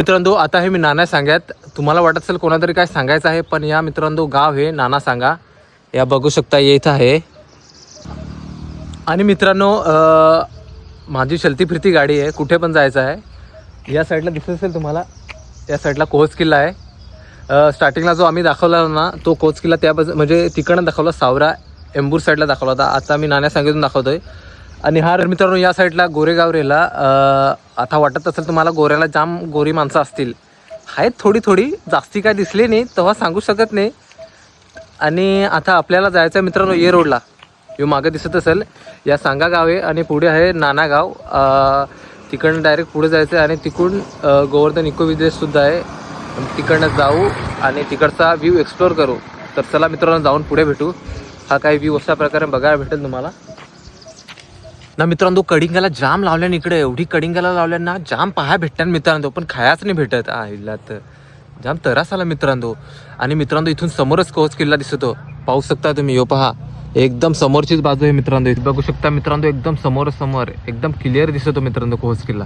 मित्रांनो आता हे मी नाना सांगत, तुम्हाला वाटत असेल कोणातरी काय सांगायचं आहे, पण या मित्रांनो गाव हे नाना सांगा, या बघू शकता इथं आहे. आणि मित्रांनो माझी चलती फिरती गाडी आहे, कुठे पण जायचं आहे. या साईडला दिसत असेल तुम्हाला, या साईडला कोच किल्ला आहे. स्टार्टिंगला जो आम्ही दाखवला ना तो कोच किल्ला त्या म्हणजे तिकडनं दाखवला, सावरा एंबूर साईडला दाखवला होता. आता मी नाण्या सांगितून दाखवतोय. आणि हा मित्रांनो या साईडला गोरेगाव रेला. आता वाटत असेल तुम्हाला गोऱ्याला जाम गोरी माणसं असतील, आहेत थोडी थोडी, जास्ती काय दिसली नाही तेव्हा सांगू शकत नाही. आणि आता आपल्याला जायचं आहे मित्रांनो ये रोडला, यो मागं दिसत असेल या सांगा गाव आहे आणि पुढे आहे नाना गाव. तिकडनं डायरेक्ट पुढे जायचं आहे आणि तिकडून गोवर्धन इको विलेजसुद्धा आहे. तिकडनं जाऊ आणि तिकडचा व्ह्यू एक्सप्लोअर करू. तर चला मित्रांनो जाऊन पुढे भेटू. हा काही व्ह्यू अशा प्रकारे बघायला भेटेल तुम्हाला ना. मित्रांनो कडिंगाला जाम लावल्यान, इकडे एवढी कडिंगाला लावल्यान जाम पाहा भेटतात मित्रांनो, पण खायच नाही भेटत. आईला तर जाम तरास आला मित्रांनो. आणि मित्रांनो इथून समोरच कोच किल्ला दिसतो, पाहू शकता तुम्ही. यो पहा एकदम समोरचीच बाजू आहे मित्रांनो, बघू शकता मित्रांनो एकदम समोर एकदम क्लिअर दिसतो मित्रांनो कोच किल्ला.